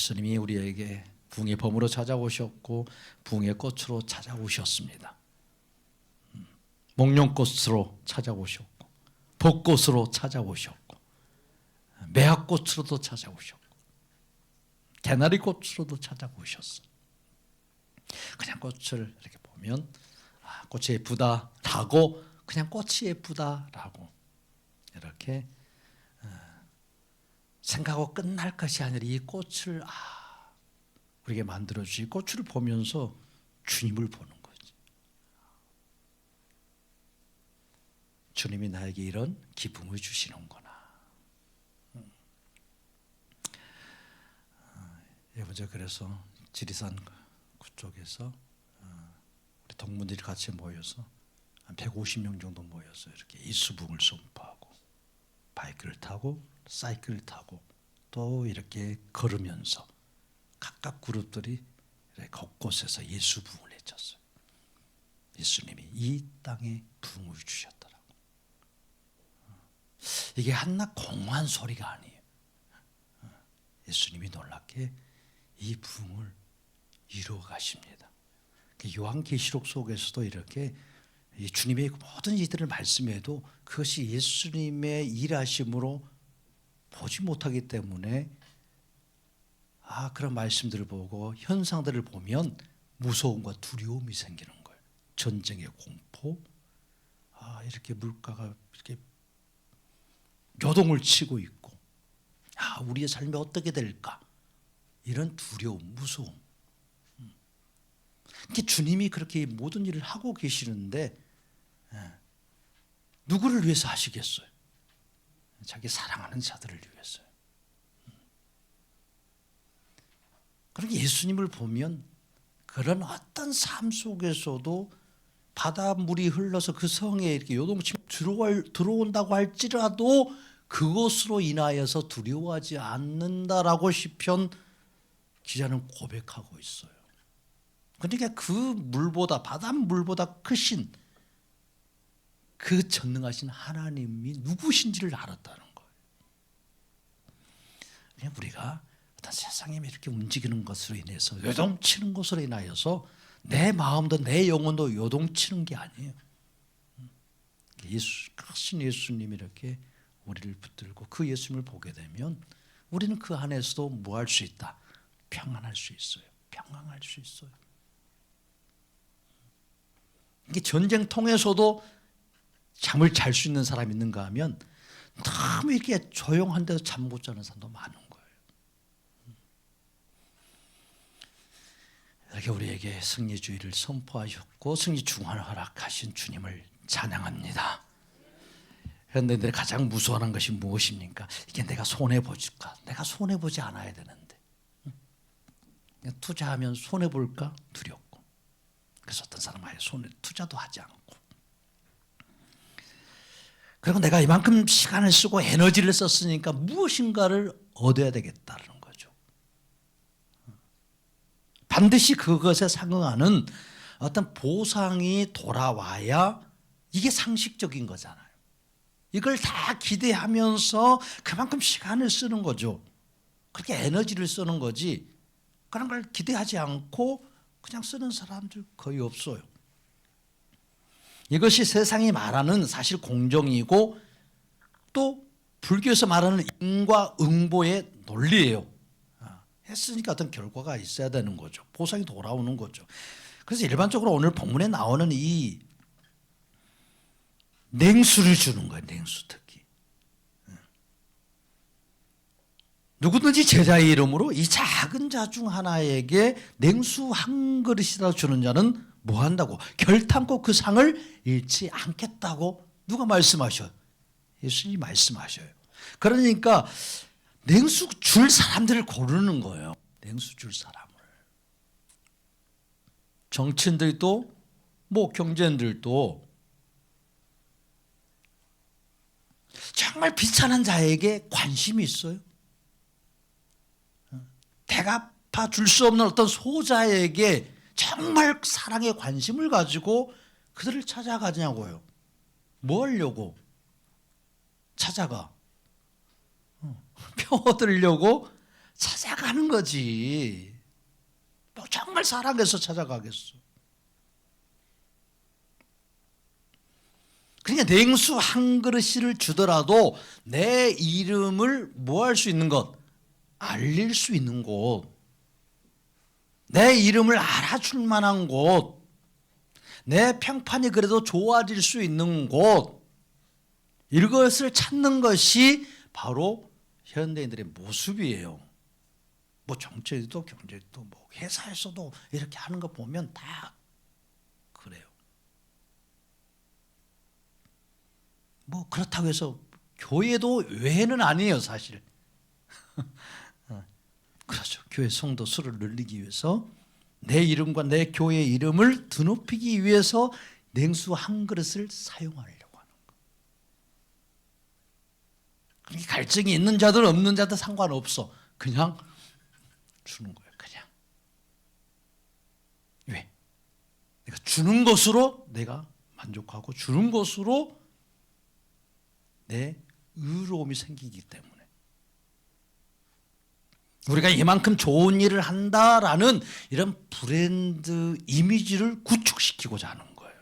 예수님이 우리에게 부흥의 범으로 찾아오셨고 부흥의 꽃으로 찾아오셨습니다. 목련꽃으로 찾아오셨고 벚꽃으로 찾아오셨고 매화꽃으로도 찾아오셨고 개나리꽃으로도 찾아오셨어요. 그냥 꽃을 이렇게 보면 꽃이 예쁘다라고 그냥 꽃이 예쁘다라고 이렇게 생각하고 끝날 것이 아니라 이 꽃을 우리에게 만들어 주신 꽃을 보면서 주님을 보는 거지. 주님이 나에게 이런 기쁨을 주시는구나. 먼저 그래서 지리산 그쪽에서 우리 동문들이 같이 모여서 한 150명 정도 모여서 이렇게 이수붕을 선포하고 바이크를 타고 사이클을 타고 또 이렇게 걸으면서 각각 그룹들이 곳곳에서 예수붕을 외쳤어요. 예수님이 이 땅에 부흥을 주셨더라고. 이게 한낱 공허한 소리가 아니에요. 예수님이 놀랍게 이 부흥을 이루어 가십니다. 요한계시록 속에서도 이렇게 주님의 모든 이들을 말씀해도 그것이 예수님의 일하심으로 보지 못하기 때문에 그런 말씀들을 보고 현상들을 보면 무서움과 두려움이 생기는 거예요. 전쟁의 공포, 이렇게 물가가 이렇게 요동을 치고 있고, 우리의 삶이 어떻게 될까? 이런 두려움, 무서움. 주님이 그렇게 모든 일을 하고 계시는데 누구를 위해서 하시겠어요? 자기 사랑하는 자들을 위해서요. 그러니까 예수님을 보면 그런 어떤 삶 속에서도 바닷물이 흘러서 그 성에 이렇게 요동치며 들어온다고 할지라도 그것으로 인하여서 두려워하지 않는다라고 시편 기자는 고백하고 있어요. 그러니까 그 물보다 바닷물보다 크신 그 전능하신 하나님이 누구신지를 알았다는 거예요. 그냥 우리가 어떤 세상에 이렇게 움직이는 것으로 인해서 요동치는 것으로 인하여서 내 마음도 내 영혼도 요동치는 게 아니에요. 크신 예수님이 이렇게 우리를 붙들고 그 예수님을 보게 되면 우리는 그 안에서도 뭐 할 수 있다? 평안할 수 있어요. 평안할 수 있어요. 이게 전쟁통에서도 잠을 잘 수 있는 사람이 있는가 하면 너무 이렇게 조용한 데서 잠 못 자는 사람도 많은 거예요. 이렇게 우리에게 승리주의를 선포하셨고 승리 중환을 허락하신 주님을 찬양합니다. 그런데 내가 가장 무서워하는 것이 무엇입니까? 이게 내가 손해보질까? 내가 손해보지 않아야 되는데 투자하면 손해볼까? 두렵고 그래서 어떤 사람은 아예 투자도 하지 않고 그리고 내가 이만큼 시간을 쓰고 에너지를 썼으니까 무엇인가를 얻어야 되겠다는 거죠. 반드시 그것에 상응하는 어떤 보상이 돌아와야 이게 상식적인 거잖아요. 이걸 다 기대하면서 그만큼 시간을 쓰는 거죠. 그렇게 에너지를 쓰는 거지 그런 걸 기대하지 않고 그냥 쓰는 사람들 거의 없어요. 이것이 세상이 말하는 사실 공정이고 또 불교에서 말하는 인과응보의 논리예요. 했으니까 어떤 결과가 있어야 되는 거죠. 보상이 돌아오는 거죠. 그래서 일반적으로 오늘 본문에 나오는 이 냉수를 주는 거예요. 냉수 특히. 누구든지 제자의 이름으로 이 작은 자 중 하나에게 냉수 한 그릇이라도 주는 자는 뭐 한다고? 결탄코 그 상을 잃지 않겠다고 누가 말씀하셔요? 예수님이 말씀하셔요. 그러니까 냉수 줄 사람들을 고르는 거예요. 냉수 줄 사람을. 정치인들도 경제인들도 정말 비천한 자에게 관심이 있어요. 대갚아 줄 수 없는 어떤 소자에게 정말 사랑의 관심을 가지고 그들을 찾아가냐고요. 뭐 하려고 찾아가? 표 얻으려고 찾아가는 거지. 뭐 정말 사랑해서 찾아가겠어. 그러니까 냉수 한 그릇을 주더라도 내 이름을 뭐 할 수 있는 것? 알릴 수 있는 곳. 내 이름을 알아줄 만한 곳. 내 평판이 그래도 좋아질 수 있는 곳. 이것을 찾는 것이 바로 현대인들의 모습이에요. 뭐 정치에도 경제에도 뭐 회사에서도 이렇게 하는 거 보면 다 그래요. 뭐 그렇다고 해서 교회도 외는 아니에요, 사실. 그렇죠. 교회 성도 수를 늘리기 위해서 내 이름과 내 교회의 이름을 드높이기 위해서 냉수 한 그릇을 사용하려고 하는 거예요. 그러니까 갈증이 있는 자들 없는 자들 상관없어. 그냥 주는 거예요. 그냥. 왜? 내가 주는 것으로 내가 만족하고 주는 것으로 내 의로움이 생기기 때문에. 우리가 이만큼 좋은 일을 한다라는 이런 브랜드 이미지를 구축시키고자 하는 거예요.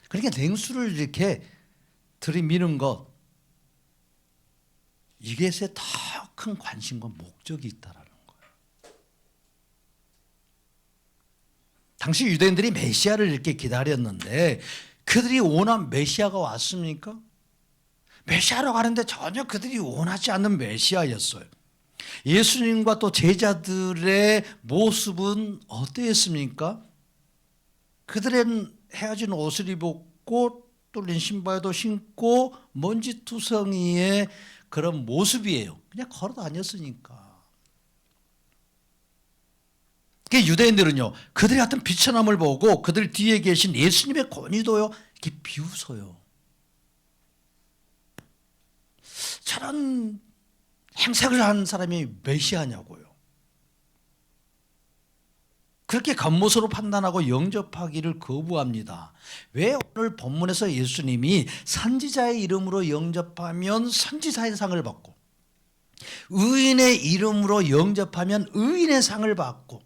그러니까 냉수를 이렇게 들이미는 것, 이것에 더 큰 관심과 목적이 있다라는 거예요. 당시 유대인들이 메시아를 이렇게 기다렸는데 그들이 원한 메시아가 왔습니까? 메시아라고 하는데 전혀 그들이 원하지 않는 메시아였어요. 예수님과 또 제자들의 모습은 어떠했습니까? 그들은 헤어진 옷을 입었고 뚫린 신발도 신고 먼지투성이의 그런 모습이에요. 그냥 걸어 다녔으니까. 유대인들은요, 그들의 어떤 비천함을 보고 그들 뒤에 계신 예수님의 권위도요, 이렇게 비웃어요. 저런 행색을 한 사람이 메시아냐고요. 그렇게 겉모습으로 판단하고 영접하기를 거부합니다. 왜 오늘 본문에서 예수님이 선지자의 이름으로 영접하면 선지자의 상을 받고 의인의 이름으로 영접하면 의인의 상을 받고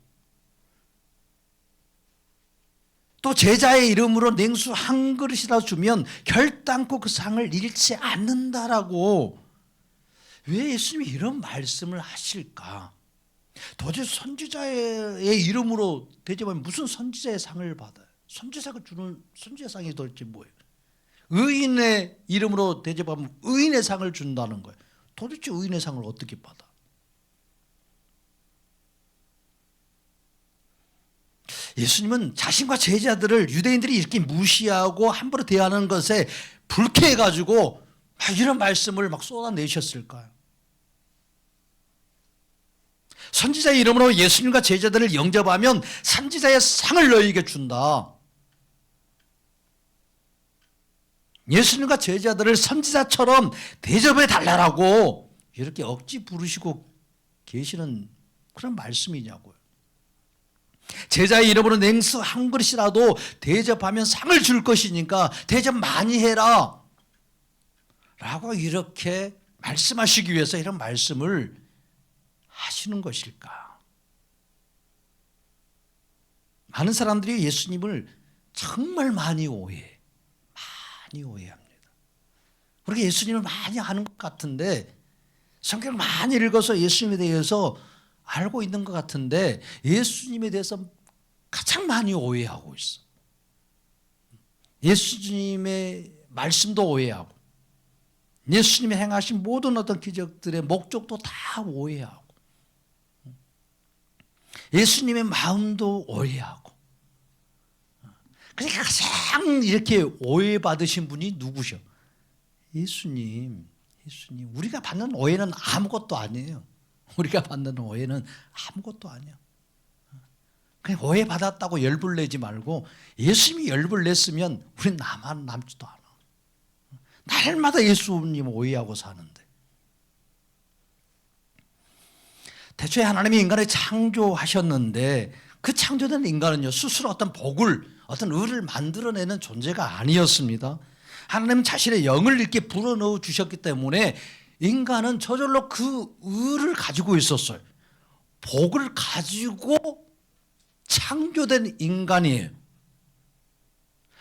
또 제자의 이름으로 냉수 한 그릇이라도 주면 결단코 그 상을 잃지 않는다라고 왜 예수님이 이런 말씀을 하실까? 도대체 선지자의 이름으로 대접하면 무슨 선지자의 상을 받아요? 선지자가 주는 선지자 상이 도대체 뭐예요? 의인의 이름으로 대접하면 의인의 상을 준다는 거예요. 도대체 의인의 상을 어떻게 받아? 예수님은 자신과 제자들을 유대인들이 이렇게 무시하고 함부로 대하는 것에 불쾌해가지고 이런 말씀을 막 쏟아내셨을까요? 선지자의 이름으로 예수님과 제자들을 영접하면 선지자의 상을 너희에게 준다. 예수님과 제자들을 선지자처럼 대접해 달라고 이렇게 억지 부르시고 계시는 그런 말씀이냐고요. 제자의 이름으로 냉수 한 그릇이라도 대접하면 상을 줄 것이니까 대접 많이 해라 라고 이렇게 말씀하시기 위해서 이런 말씀을 하시는 것일까? 많은 사람들이 예수님을 정말 많이 오해합니다. 우리가 예수님을 많이 아는 것 같은데 성경을 많이 읽어서 예수님에 대해서 알고 있는 것 같은데 예수님에 대해서 가장 많이 오해하고 있어. 예수님의 말씀도 오해하고 예수님이 행하신 모든 어떤 기적들의 목적도 다 오해하고 예수님의 마음도 오해하고. 그러니까 가장 이렇게 오해받으신 분이 누구셔? 예수님. 우리가 받는 오해는 아무것도 아니에요. 우리가 받는 오해는 아무것도 아니야. 그냥 오해받았다고 열불 내지 말고 예수님이 열불 냈으면 우린 남지도 않아. 날마다 예수님 오해하고 사는데. 대초에 하나님이 인간을 창조하셨는데 그 창조된 인간은요 스스로 어떤 복을 어떤 의를 만들어내는 존재가 아니었습니다. 하나님은 자신의 영을 이렇게 불어넣어 주셨기 때문에 인간은 저절로 그 의를 가지고 있었어요. 복을 가지고 창조된 인간이에요.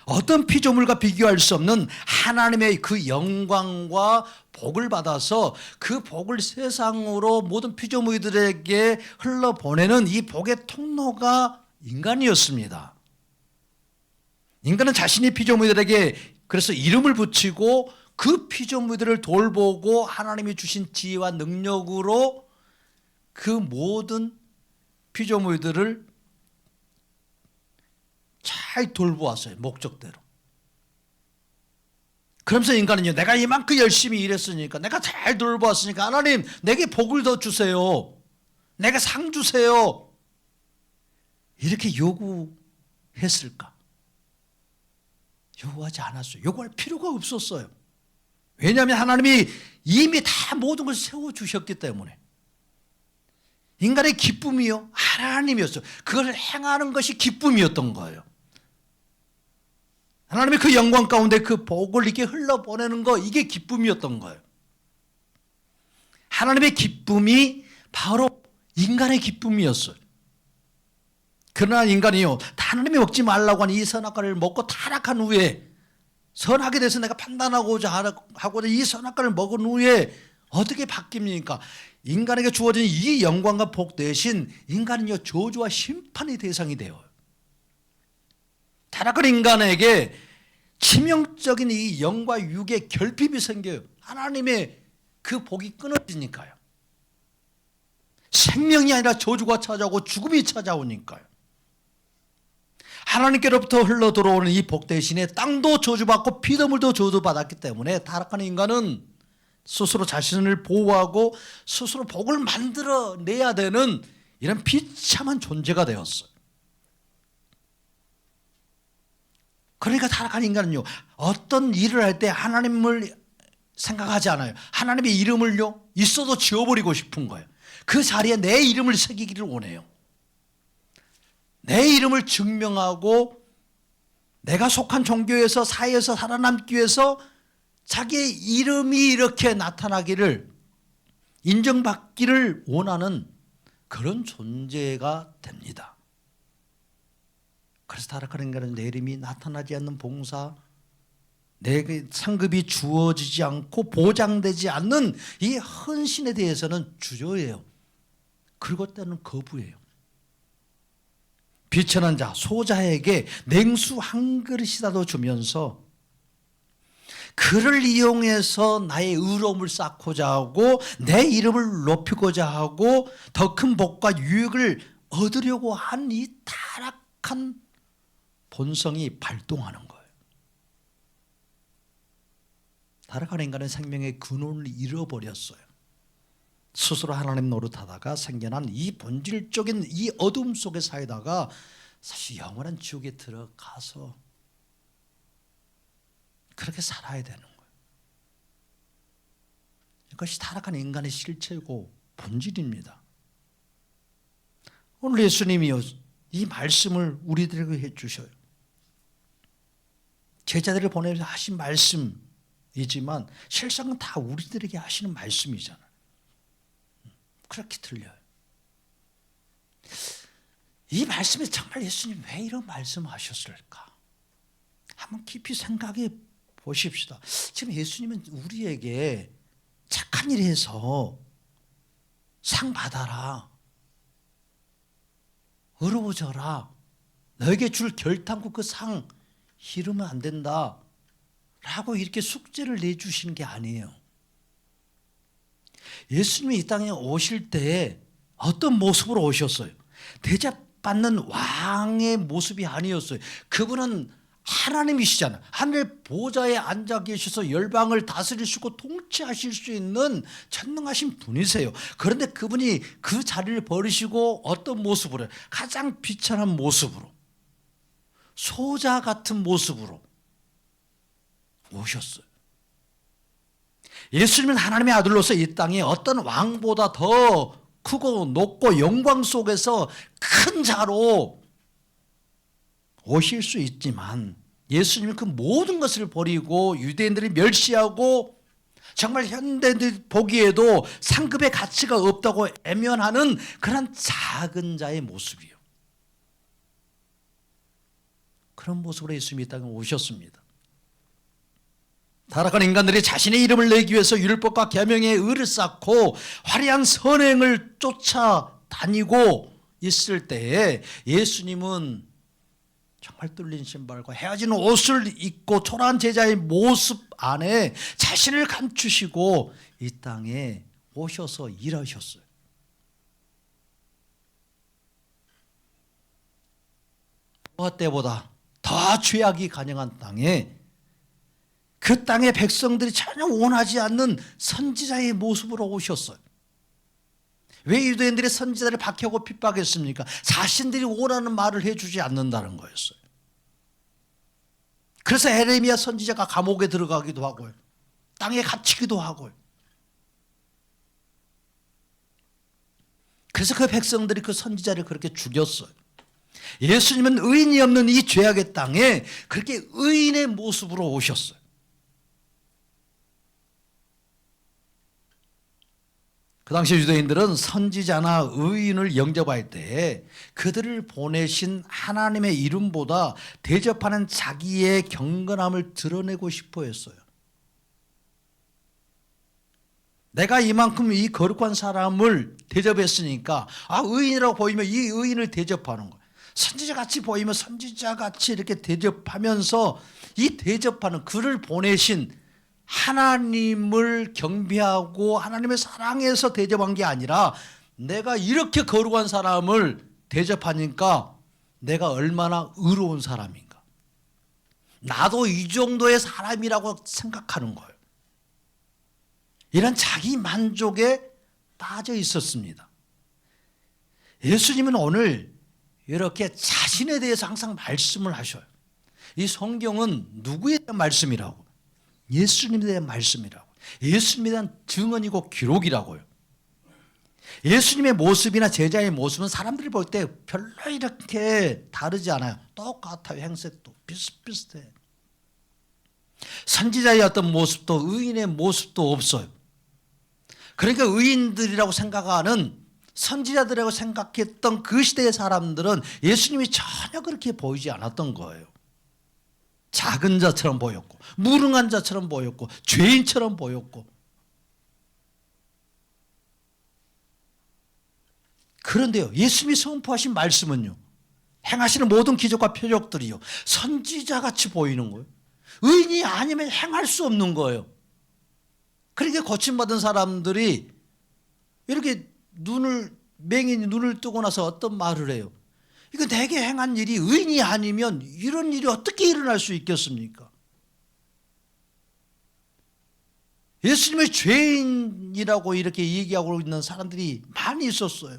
어떤 피조물과 비교할 수 없는 하나님의 그 영광과 복을 받아서 그 복을 세상으로 모든 피조물들에게 흘러보내는 이 복의 통로가 인간이었습니다. 인간은 자신이 피조물들에게 그래서 이름을 붙이고 그 피조물들을 돌보고 하나님이 주신 지혜와 능력으로 그 모든 피조물들을 잘 돌보았어요. 목적대로. 그러면서 인간은요, 내가 이만큼 열심히 일했으니까, 내가 잘 돌보았으니까 하나님 내게 복을 더 주세요. 내가 상 주세요. 이렇게 요구했을까? 요구하지 않았어요. 요구할 필요가 없었어요. 왜냐하면 하나님이 이미 다 모든 것을 세워주셨기 때문에. 인간의 기쁨이요, 하나님이었어요. 그걸 행하는 것이 기쁨이었던 거예요. 하나님의 그 영광 가운데 그 복을 이렇게 흘러보내는 거, 이게 기쁨이었던 거예요. 하나님의 기쁨이 바로 인간의 기쁨이었어요. 그러나 인간이요, 하나님이 먹지 말라고 하는 이 선악과를 먹고 타락한 후에, 선하게 돼서 내가 판단하고자 하고자 이 선악과를 먹은 후에 어떻게 바뀝니까? 인간에게 주어진 이 영광과 복 대신 인간은요, 저주와 심판의 대상이 되어요. 타락한 인간에게 치명적인 이 영과 육의 결핍이 생겨요. 하나님의 그 복이 끊어지니까요. 생명이 아니라 저주가 찾아오고 죽음이 찾아오니까요. 하나님께로부터 흘러 들어오는 이 복 대신에 땅도 저주받고 피조물도 저주받았기 때문에 타락한 인간은 스스로 자신을 보호하고 스스로 복을 만들어내야 되는 이런 비참한 존재가 되었어요. 그러니까 타락한 인간은요, 어떤 일을 할 때 하나님을 생각하지 않아요. 하나님의 이름을요, 있어도 지워버리고 싶은 거예요. 그 자리에 내 이름을 새기기를 원해요. 내 이름을 증명하고 내가 속한 종교에서 사회에서 살아남기 위해서 자기의 이름이 이렇게 나타나기를, 인정받기를 원하는 그런 존재가 됩니다. 그래서 타락한 인간은 내 이름이 나타나지 않는 봉사, 내 상급이 주어지지 않고 보장되지 않는 이 헌신에 대해서는 주저해요. 그리고 때는 거부해요. 비천한 자, 소자에게 냉수 한 그릇이라도 주면서 그를 이용해서 나의 의로움을 쌓고자 하고 내 이름을 높이고자 하고 더 큰 복과 유익을 얻으려고 한 이 타락한 본성이 발동하는 거예요. 타락한 인간은 생명의 근원을 잃어버렸어요. 스스로 하나님 노릇하다가 생겨난 이 본질적인 이 어둠 속에 살다가 사실 영원한 지옥에 들어가서 그렇게 살아야 되는 거예요. 이것이 타락한 인간의 실체고 본질입니다. 오늘 예수님이요, 이 말씀을 우리들에게 해주셔요. 제자들을 보내서 하신 말씀이지만 실상은 다 우리들에게 하시는 말씀이잖아요. 그렇게 들려요. 이 말씀에 정말 예수님 왜 이런 말씀하셨을까? 한번 깊이 생각해 보십시다. 지금 예수님은 우리에게 착한 일 해서 상 받아라, 의로워져라, 너에게 줄 결탄코 그 상 잃으면 안 된다 라고 이렇게 숙제를 내주시는 게 아니에요. 예수님이 이 땅에 오실 때 어떤 모습으로 오셨어요? 대접받는 왕의 모습이 아니었어요. 그분은 하나님이시잖아요. 하늘 보좌에 앉아 계셔서 열방을 다스리시고 통치하실 수 있는 전능하신 분이세요. 그런데 그분이 그 자리를 버리시고 어떤 모습으로? 가장 비천한 모습으로, 소자 같은 모습으로 오셨어요. 예수님은 하나님의 아들로서 이 땅에 어떤 왕보다 더 크고 높고 영광 속에서 큰 자로 오실 수 있지만 예수님은 그 모든 것을 버리고 유대인들이 멸시하고 정말 현대인들 보기에도 상급의 가치가 없다고 애면하는 그런 작은 자의 모습이요. 그런 모습으로 예수님이 이 땅에 오셨습니다. 타락한 인간들이 자신의 이름을 내기 위해서 율법과 계명의 의를 쌓고 화려한 선행을 쫓아다니고 있을 때에 예수님은 정말 뚫린 신발과 헤어진 옷을 입고 초라한 제자의 모습 안에 자신을 감추시고 이 땅에 오셔서 일하셨어요. 노아 때보다 더 죄악이 가능한 땅에 그 땅의 백성들이 전혀 원하지 않는 선지자의 모습으로 오셨어요. 왜 유대인들이 선지자를 박해하고 핍박했습니까? 자신들이 원하는 말을 해주지 않는다는 거였어요. 그래서 에레미야 선지자가 감옥에 들어가기도 하고요. 땅에 갇히기도 하고요. 그래서 그 백성들이 그 선지자를 그렇게 죽였어요. 예수님은 의인이 없는 이 죄악의 땅에 그렇게 의인의 모습으로 오셨어요. 그 당시 유대인들은 선지자나 의인을 영접할 때 그들을 보내신 하나님의 이름보다 대접하는 자기의 경건함을 드러내고 싶어 했어요. 내가 이만큼 이 거룩한 사람을 대접했으니까 의인이라고 보이면 이 의인을 대접하는 거예요. 선지자같이 보이면 선지자같이 이렇게 대접하면서 이 대접하는 그를 보내신 하나님을 경배하고 하나님의 사랑에서 대접한 게 아니라 내가 이렇게 거룩한 사람을 대접하니까 내가 얼마나 의로운 사람인가, 나도 이 정도의 사람이라고 생각하는 거예요. 이런 자기 만족에 빠져 있었습니다. 예수님은 오늘 이렇게 자신에 대해서 항상 말씀을 하셔요. 이 성경은 누구에 대한 말씀이라고? 예수님에 대한 말씀이라고. 예수님에 대한 증언이고 기록이라고요. 예수님의 모습이나 제자의 모습은 사람들이 볼 때 별로 이렇게 다르지 않아요. 똑같아요. 행색도 비슷비슷해. 선지자의 어떤 모습도 의인의 모습도 없어요. 그러니까 의인들이라고 생각하는 선지자들이라고 생각했던 그 시대의 사람들은 예수님이 전혀 그렇게 보이지 않았던 거예요. 작은 자처럼 보였고 무능한 자처럼 보였고 죄인처럼 보였고. 그런데요, 예수님이 선포하신 말씀은요, 행하시는 모든 기적과 표적들이요 선지자같이 보이는 거예요. 의인이 아니면 행할 수 없는 거예요. 그러니까 고침받은 사람들이 이렇게 맹인이 눈을 뜨고 나서 어떤 말을 해요? 이거 내게 행한 일이 의인이 아니면 이런 일이 어떻게 일어날 수 있겠습니까? 예수님의 죄인이라고 이렇게 얘기하고 있는 사람들이 많이 있었어요.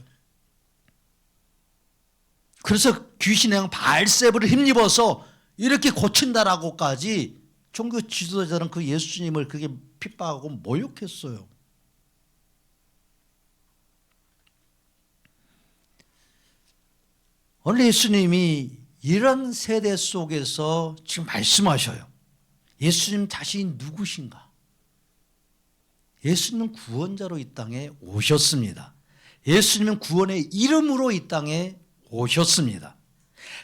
그래서 귀신의 양 바알세불을 힘입어서 이렇게 고친다라고까지 종교 지도자들은 그 예수님을 그게 핍박하고 모욕했어요. 오늘 예수님이 이런 세대 속에서 지금 말씀하셔요. 예수님 자신이 누구신가? 예수님은 구원자로 이 땅에 오셨습니다. 예수님은 구원의 이름으로 이 땅에 오셨습니다.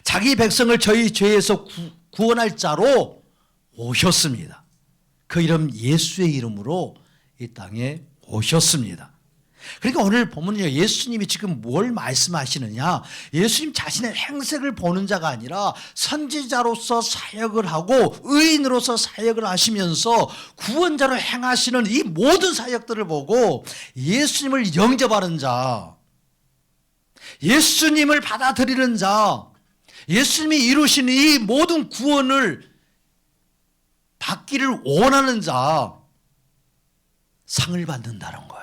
자기 백성을 저희 죄에서 구원할 자로 오셨습니다. 그 이름 예수의 이름으로 이 땅에 오셨습니다. 그러니까 오늘 보면요, 예수님이 지금 뭘 말씀하시느냐, 예수님 자신의 행색을 보는 자가 아니라 선지자로서 사역을 하고 의인으로서 사역을 하시면서 구원자로 행하시는 이 모든 사역들을 보고 예수님을 영접하는 자, 예수님을 받아들이는 자, 예수님이 이루신 이 모든 구원을 받기를 원하는 자, 상을 받는다는 거예요.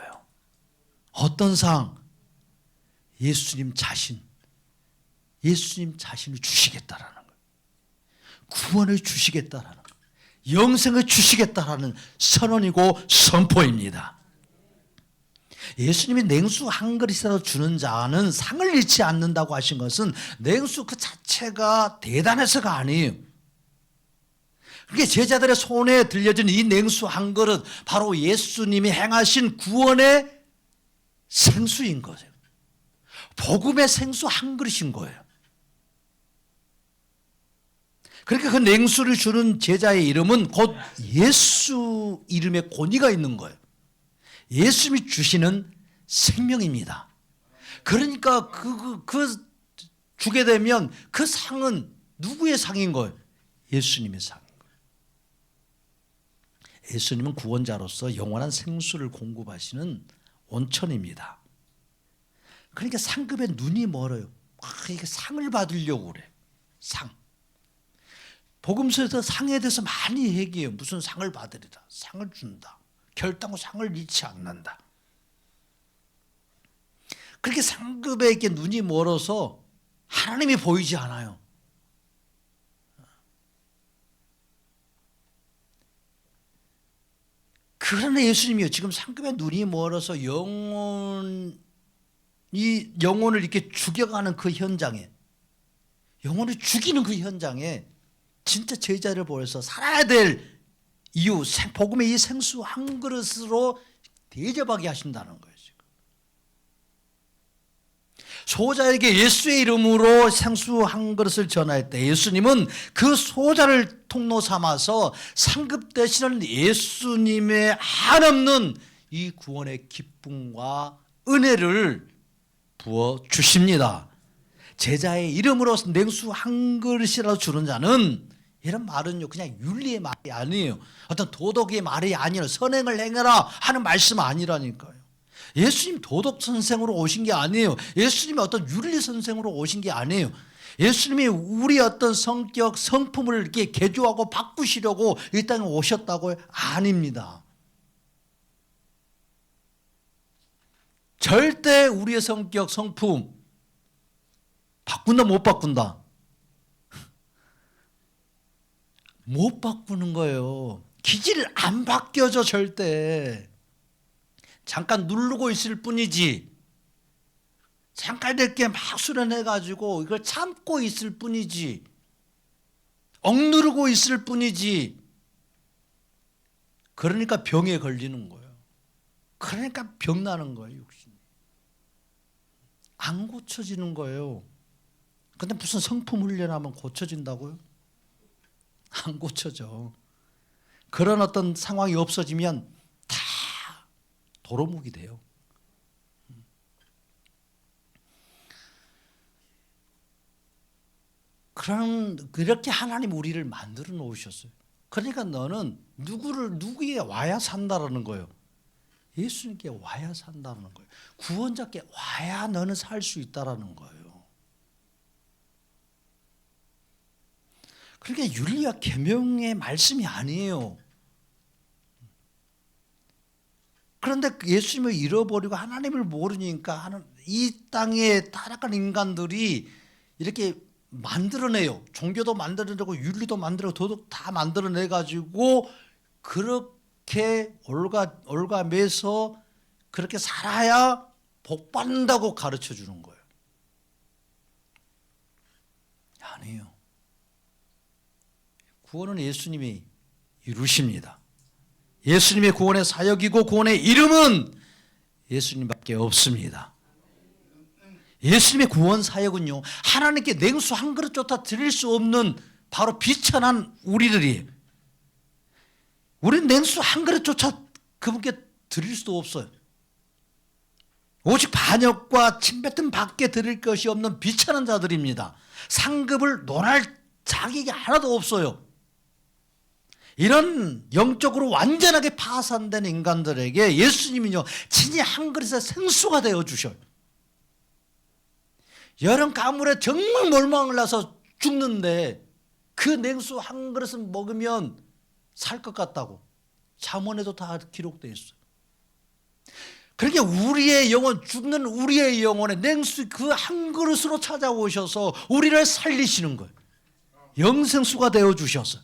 어떤 상? 예수님 자신을 주시겠다라는 거예요. 구원을 주시겠다라는 거예요. 영생을 주시겠다라는 선언이고 선포입니다. 예수님이 냉수 한 그릇이라도 주는 자는 상을 잃지 않는다고 하신 것은 냉수 그 자체가 대단해서가 아니에요. 그게 제자들의 손에 들려진 이 냉수 한 그릇, 바로 예수님이 행하신 구원의 생수인 거죠. 복음의 생수 한 그릇인 거예요. 그러니까 그 냉수를 주는 제자의 이름은 곧 예수 이름의 권위가 있는 거예요. 예수님이 주시는 생명입니다. 그러니까 그 주게 되면 그 상은 누구의 상인 거예요? 예수님의 상인 거예요. 예수님은 구원자로서 영원한 생수를 공급하시는 온천입니다. 그러니까 상급에 눈이 멀어요. 이게 상을 받으려고 그래. 상. 복음서에서 상에 대해서 많이 얘기해요. 무슨 상을 받으리라. 상을 준다. 결단코 상을 잃지 않는다. 그렇게 상급에게 눈이 멀어서 하나님이 보이지 않아요. 그러나 예수님이요, 지금 상급에 눈이 멀어서 영혼을 이렇게 죽여가는 그 현장에, 영혼을 죽이는 그 현장에 진짜 제자를 보여서 살아야 될 이유, 복음의 이 생수 한 그릇으로 대접하게 하신다는 거예요. 지금 소자에게 예수의 이름으로 생수 한 그릇을 전할 때 예수님은 그 소자를 통로 삼아서 상급 되시는 예수님의 한없는 이 구원의 기쁨과 은혜를 부어 주십니다. 제자의 이름으로 냉수 한 그릇이라도 주는 자는, 이런 말은요 그냥 윤리의 말이 아니에요. 어떤 도덕의 말이 아니에요. 선행을 행해라 하는 말씀 아니라니까요. 예수님 도덕 선생으로 오신 게 아니에요. 예수님이 어떤 윤리 선생으로 오신 게 아니에요. 예수님이 우리 어떤 성격, 성품을 이렇게 개조하고 바꾸시려고 이 땅에 오셨다고 아닙니다. 절대 우리의 성격, 성품 바꾼다 못 바꾼다? 못 바꾸는 거예요. 기질 안 바뀌어져 절대. 잠깐 누르고 있을 뿐이지, 잠깐 이렇게 막 수련해가지고 이걸 참고 있을 뿐이지, 억누르고 있을 뿐이지. 그러니까 병에 걸리는 거예요. 그러니까 병나는 거예요. 육신이 안 고쳐지는 거예요. 근데 무슨 성품 훈련하면 고쳐진다고요? 안 고쳐져. 그런 어떤 상황이 없어지면 다 도루묵이 돼요. 그렇게 하나님 우리를 만들어 놓으셨어요. 그러니까 너는 누구에 와야 산다라는 거예요. 예수님께 와야 산다는 거예요. 구원자께 와야 너는 살 수 있다라는 거예요. 그러니까 윤리와 계명의 말씀이 아니에요. 그런데 예수님을 잃어버리고 하나님을 모르니까 이 땅에 타락한 인간들이 이렇게 만들어내요. 종교도 만들어내고 윤리도 만들고 도덕 다 만들어내가지고 그렇게 올가매서 그렇게 살아야 복 받는다고 가르쳐 주는 거예요. 아니에요. 구원은 예수님이 이루십니다. 예수님의 구원의 사역이고 구원의 이름은 예수님밖에 없습니다. 예수님의 구원 사역은요, 하나님께 냉수 한 그릇조차 드릴 수 없는 바로 비천한 우리들이에요. 우리는 냉수 한 그릇조차 그분께 드릴 수도 없어요. 오직 반역과 침뱉음 밖에 드릴 것이 없는 비천한 자들입니다. 상급을 논할 자격이 하나도 없어요. 이런 영적으로 완전하게 파산된 인간들에게 예수님은요, 친히 한 그릇의 생수가 되어 주셔요. 여름 가물에 정말 몰망을 나서 죽는데 그 냉수 한 그릇을 먹으면 살 것 같다고 잠언에도 다 기록되어 있어요. 그러니까 우리의 영혼, 죽는 우리의 영혼의 냉수 그 한 그릇으로 찾아오셔서 우리를 살리시는 거예요. 영생수가 되어 주셔서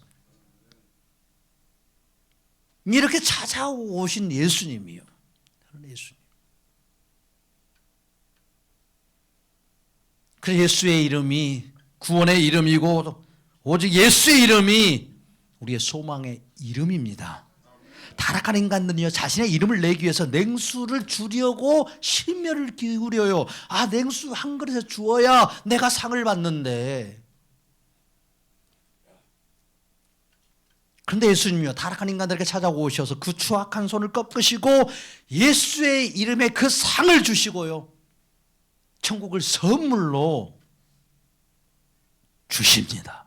이렇게 찾아오신 예수님이요. 예수님. 그 예수의 이름이 구원의 이름이고 오직 예수의 이름이 우리의 소망의 이름입니다. 타락한 인간들은요, 자신의 이름을 내기 위해서 냉수를 주려고 심혈을 기울여요. 아, 냉수 한 그릇에 주어야 내가 상을 받는데. 그런데 예수님이요, 타락한 인간들에게 찾아오셔서 그 추악한 손을 꺾으시고 예수의 이름에 그 상을 주시고요, 천국을 선물로 주십니다.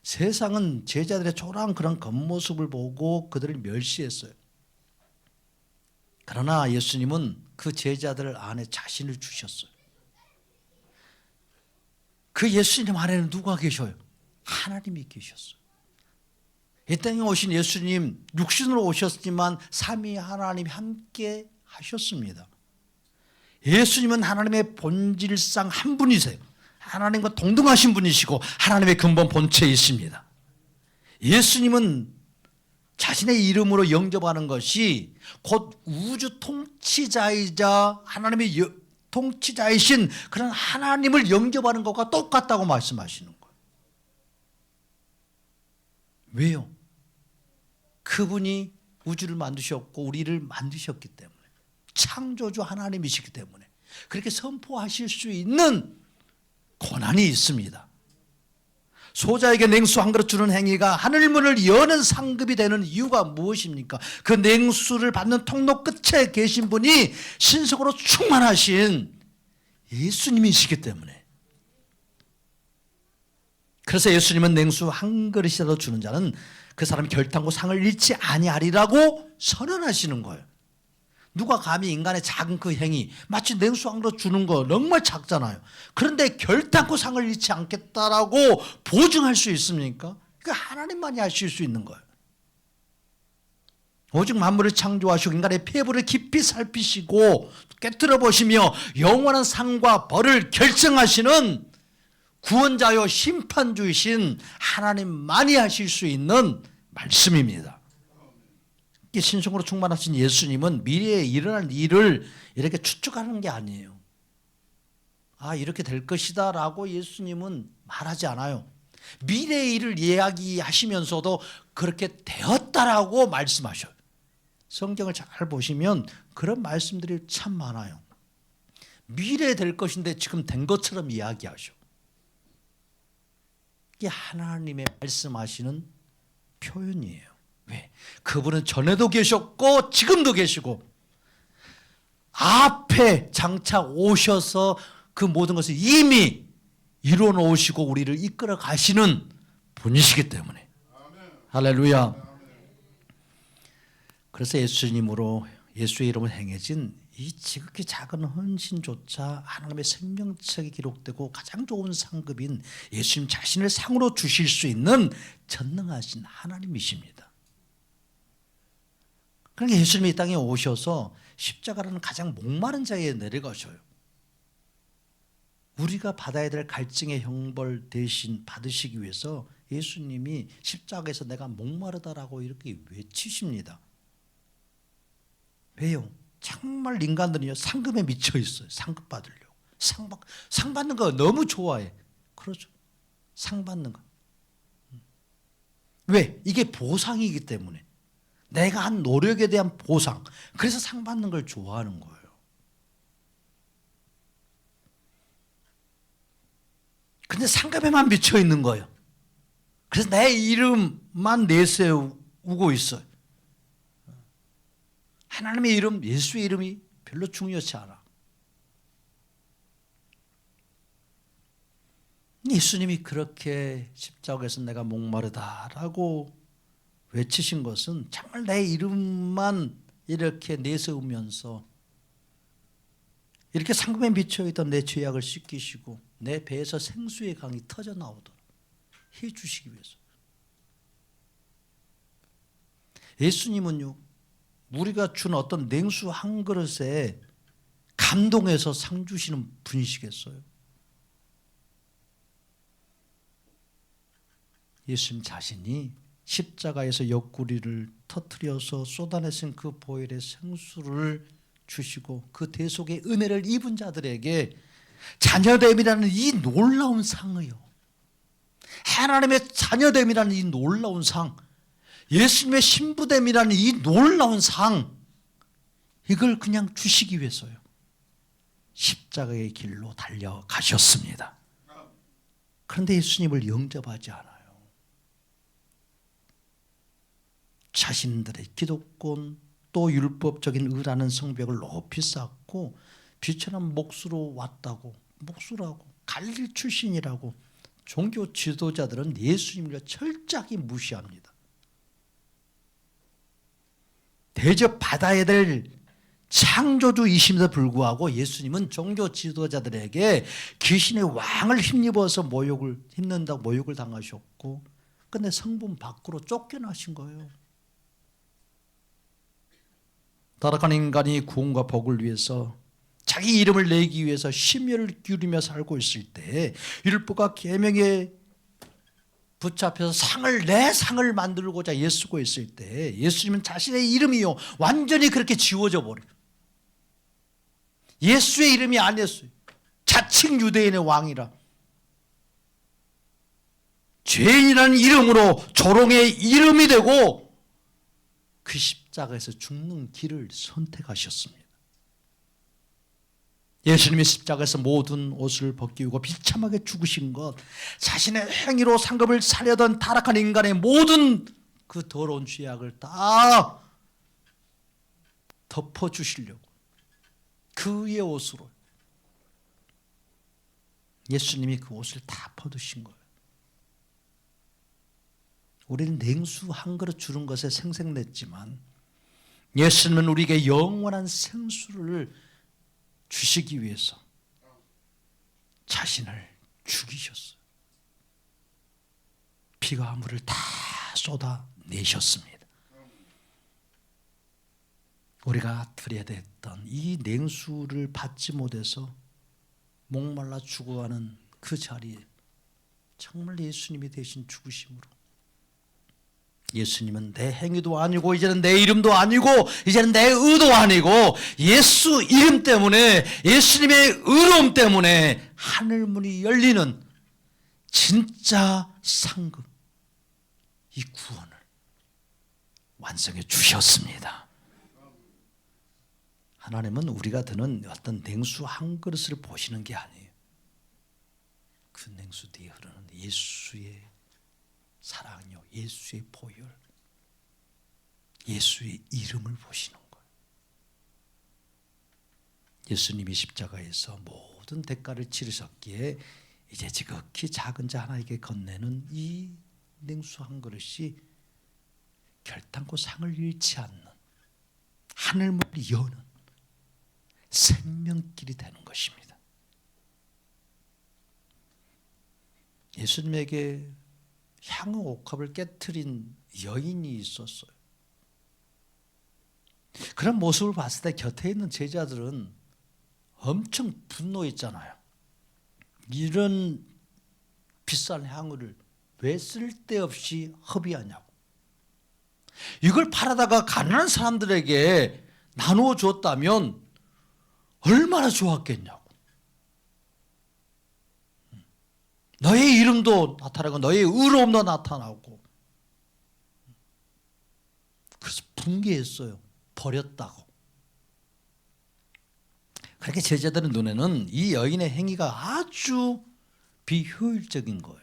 세상은 제자들의 초라한 그런 겉모습을 보고 그들을 멸시했어요. 그러나 예수님은 그 제자들 안에 자신을 주셨어요. 그 예수님 안에는 누가 계셔요? 하나님이 계셨어요. 이 땅에 오신 예수님, 육신으로 오셨지만 삼위 하나님이 함께 하셨습니다. 예수님은 하나님의 본질상 한 분이세요. 하나님과 동등하신 분이시고 하나님의 근본 본체에 있습니다. 예수님은 자신의 이름으로 영접하는 것이 곧 우주 통치자이자 하나님의 통치자이신 그런 하나님을 영접하는 것과 똑같다고 말씀하시는 거예요. 왜요? 그분이 우주를 만드셨고 우리를 만드셨기 때문에, 창조주 하나님이시기 때문에 그렇게 선포하실 수 있는 고난이 있습니다. 소자에게 냉수 한 그릇 주는 행위가 하늘문을 여는 상급이 되는 이유가 무엇입니까? 그 냉수를 받는 통로 끝에 계신 분이 신성으로 충만하신 예수님이시기 때문에. 그래서 예수님은 냉수 한 그릇이라도 주는 자는 그 사람이 결단코 상을 잃지 아니하리라고 선언하시는 거예요. 누가 감히 인간의 작은 그 행위, 마치 냉수 한 그릇 주는 거 정말 작잖아요. 그런데 결단코 상을 잃지 않겠다라고 보증할 수 있습니까? 그 하나님만이 하실 수 있는 거예요. 오직 만물을 창조하시고 인간의 폐부를 깊이 살피시고 깨뜨려 보시며 영원한 상과 벌을 결정하시는 구원자요 심판주이신 하나님만이 하실 수 있는 말씀입니다. 신성으로 충만하신 예수님은 미래에 일어날 일을 이렇게 추측하는 게 아니에요. 아, 이렇게 될 것이다 라고 예수님은 말하지 않아요. 미래의 일을 이야기하시면서도 그렇게 되었다라고 말씀하셔요. 성경을 잘 보시면 그런 말씀들이 참 많아요. 미래에 될 것인데 지금 된 것처럼 이야기하셔. 이게 하나님의 말씀하시는 표현이에요. 왜? 그분은 전에도 계셨고 지금도 계시고 앞에 장차 오셔서 그 모든 것을 이미 이루어 놓으시고 우리를 이끌어 가시는 분이시기 때문에. 아멘. 할렐루야. 그래서 예수님으로 예수의 이름을 행해진 이 지극히 작은 헌신조차 하나님의 생명책에 기록되고 가장 좋은 상급인 예수님 자신을 상으로 주실 수 있는 전능하신 하나님이십니다. 그러니까 예수님이 이 땅에 오셔서 십자가라는 가장 목마른 자리에 내려가셔요. 우리가 받아야 될 갈증의 형벌 대신 받으시기 위해서 예수님이 십자가에서 내가 목마르다라고 이렇게 외치십니다. 왜요? 정말 인간들이요 상급에 미쳐 있어요. 상급 받으려고. 상 받는 거 너무 좋아해. 그렇죠. 상 받는 거. 왜? 이게 보상이기 때문에. 내가 한 노력에 대한 보상. 그래서 상 받는 걸 좋아하는 거예요. 근데 상급에만 미쳐 있는 거예요. 그래서 내 이름만 내세우고 있어요. 하나님의 이름, 예수의 이름이 별로 중요치 않아. 예수님이 그렇게 십자가에서 내가 목마르다라고 외치신 것은 정말 내 이름만 이렇게 내세우면서 이렇게 상급에 미쳐있던 내 죄악을 씻기시고 내 배에서 생수의 강이 터져 나오도록 해주시기 위해서. 예수님은요 우리가 준 어떤 냉수 한 그릇에 감동해서 상 주시는 분이시겠어요? 예수님 자신이 십자가에서 옆구리를 터뜨려서 쏟아내신 그 보혈의 생수를 주시고 그 대속의 은혜를 입은 자들에게 자녀됨이라는 이 놀라운 상을요 하나님의 자녀됨이라는 이 놀라운 상, 예수님의 신부됨이라는 이 놀라운 상, 이걸 그냥 주시기 위해서요 십자가의 길로 달려가셨습니다. 그런데 예수님을 영접하지 않아요. 자신들의 기독권 또 율법적인 의라는 성벽을 높이 쌓고 비천한 목수로 왔다고, 목수라고, 갈릴 출신이라고 종교 지도자들은 예수님을 철저하게 무시합니다. 대접받아야 될 창조주이심에도 불구하고 예수님은 종교 지도자들에게 귀신의 왕을 힘입어서 모욕을 힘는다고 모욕을 당하셨고, 근데 성분 밖으로 쫓겨나신 거예요. 타락한 인간이 구원과 복을 위해서 자기 이름을 내기 위해서 심혈을 기울이며 살고 있을 때 율법과 계명에 붙잡혀서 내 상을 만들고자 애쓰고 있을 때 예수님은 자신의 이름이요 완전히 그렇게 지워져 버려요. 예수의 이름이 아니었어요. 자칭 유대인의 왕이라 죄인이라는 이름으로 조롱의 이름이 되고 그 십자가에서 죽는 길을 선택하셨습니다. 예수님이 십자가에서 모든 옷을 벗기고 비참하게 죽으신 것, 자신의 행위로 상급을 살려던 타락한 인간의 모든 그 더러운 죄악을 다 덮어주시려고 그의 옷으로 예수님이 그 옷을 다 벗으신 거예요. 우리는 냉수 한 그릇 주는 것에 생색냈지만 예수님은 우리에게 영원한 생수를 주시기 위해서 자신을 죽이셨어요. 피와 물을 다 쏟아내셨습니다. 우리가 드려야 됐던 이 냉수를 받지 못해서 목말라 죽어가는 그 자리에 정말 예수님이 대신 죽으심으로 예수님은 내 행위도 아니고 이제는 내 이름도 아니고 이제는 내 의도 아니고 예수 이름 때문에 예수님의 의로움 때문에 하늘문이 열리는 진짜 상급, 이 구원을 완성해 주셨습니다. 하나님은 우리가 드는 어떤 냉수 한 그릇을 보시는 게 아니에요. 그 냉수 뒤에 흐르는 예수의 사랑이요, 예수의 보혈, 예수의 이름을 보시는 거예요. 예수님이 십자가에서 모든 대가를 치르셨기에 이제 지극히 작은 자 하나에게 건네는 이 냉수 한 그릇이 결단코 상을 잃지 않는 하늘문을 여는 생명길이 되는 것입니다. 예수님에게 향후 옥합을 깨트린 여인이 있었어요. 그런 모습을 봤을 때 곁에 있는 제자들은 엄청 분노했잖아요. 이런 비싼 향유를 왜 쓸데없이 허비하냐고. 이걸 팔아다가 가난한 사람들에게 나누어 줬다면 얼마나 좋았겠냐고. 너의 이름도 나타나고 너의 의로움도 나타나고. 그래서 분개했어요. 버렸다고. 그렇게 제자들의 눈에는 이 여인의 행위가 아주 비효율적인 거예요.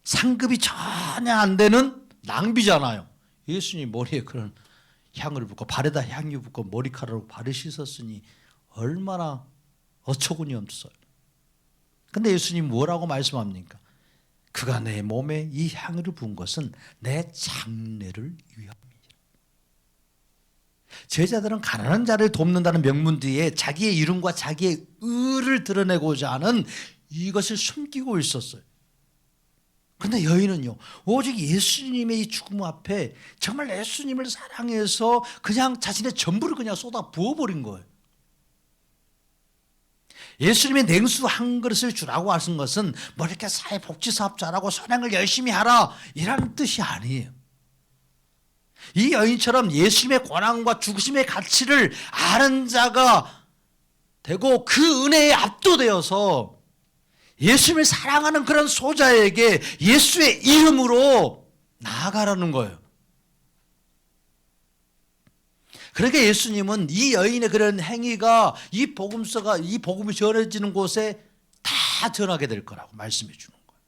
상급이 전혀 안 되는 낭비잖아요. 예수님이 머리에 그런 향을 붓고 발에다 향유 붓고 머리카락으로 발을 씻었으니 얼마나 어처구니 없어요. 근데 예수님 뭐라고 말씀합니까? 그가 내 몸에 이 향유를 부은 것은 내 장례를 위함이라. 제자들은 가난한 자를 돕는다는 명문 뒤에 자기의 이름과 자기의 의를 드러내고자 하는 이것을 숨기고 있었어요. 그런데 여인은요, 오직 예수님의 이 죽음 앞에 정말 예수님을 사랑해서 그냥 자신의 전부를 그냥 쏟아 부어버린 거예요. 예수님의 냉수 한 그릇을 주라고 하신 것은 뭐 이렇게 사회복지사업 잘하고 선행을 열심히 하라 이라는 뜻이 아니에요. 이 여인처럼 예수님의 고난과 죽으심의 가치를 아는 자가 되고 그 은혜에 압도되어서 예수님을 사랑하는 그런 소자에게 예수의 이름으로 나아가라는 거예요. 그러니까 예수님은 이 여인의 그런 행위가 이 복음서가 이 복음이 전해지는 곳에 다 전하게 될 거라고 말씀해 주는 거예요.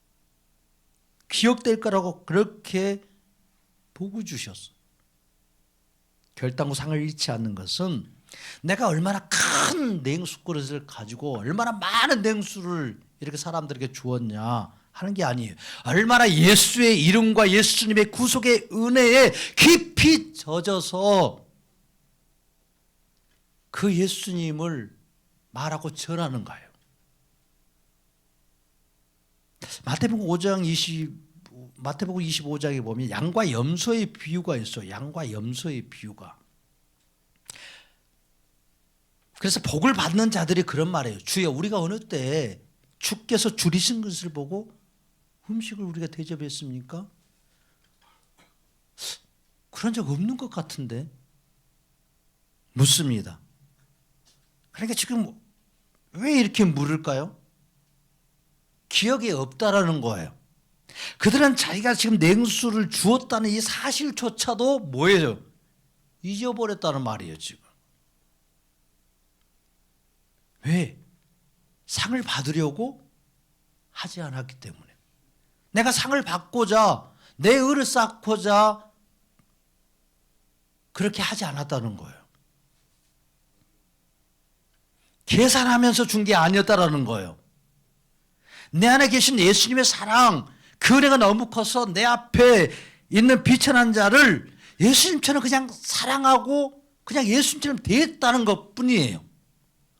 기억될 거라고 그렇게 보고 주셨어요. 결단코 상을 잃지 않는 것은 내가 얼마나 큰 냉수 그릇을 가지고 얼마나 많은 냉수를 이렇게 사람들에게 주었냐 하는 게 아니에요. 얼마나 예수의 이름과 예수님의 구속의 은혜에 깊이 젖어서 그 예수님을 말하고 전하는 거예요. 마태복음 25장에 보면 양과 염소의 비유가 있어요. 양과 염소의 비유가. 그래서 복을 받는 자들이 그런 말이에요. 주여, 우리가 어느 때 주께서 줄이신 것을 보고 음식을 우리가 대접했습니까? 그런 적 없는 것 같은데 묻습니다. 그러니까 지금 왜 이렇게 물을까요? 기억이 없다라는 거예요. 그들은 자기가 지금 냉수를 주었다는 이 사실조차도 뭐예요? 잊어버렸다는 말이에요, 지금. 왜? 상을 받으려고 하지 않았기 때문에. 내가 상을 받고자, 내 의를 쌓고자 그렇게 하지 않았다는 거예요. 계산하면서 준 게 아니었다라는 거예요. 내 안에 계신 예수님의 사랑, 그 은혜가 너무 커서 내 앞에 있는 비천한 자를 예수님처럼 그냥 사랑하고 그냥 예수님처럼 대했다는 것 뿐이에요.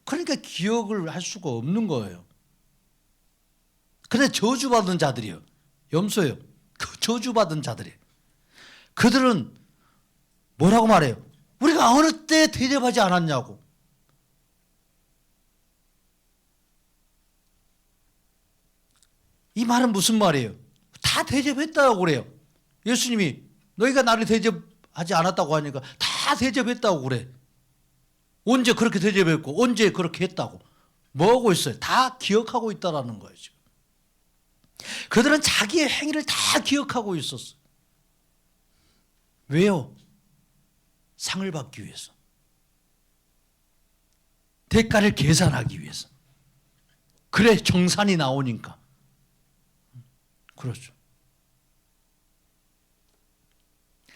그러니까 기억을 할 수가 없는 거예요. 근데 저주받은 자들이요. 염소예요. 그 저주받은 자들이. 그들은 뭐라고 말해요? 우리가 어느 때 대접하지 않았냐고. 이 말은 무슨 말이에요? 다 대접했다고 그래요. 예수님이 너희가 나를 대접하지 않았다고 하니까 다 대접했다고 그래. 언제 그렇게 대접했고 언제 그렇게 했다고. 뭐하고 있어요? 다 기억하고 있다라는 거예요. 지금. 그들은 자기의 행위를 다 기억하고 있었어요. 왜요? 상을 받기 위해서. 대가를 계산하기 위해서. 그래 정산이 나오니까. 그렇죠.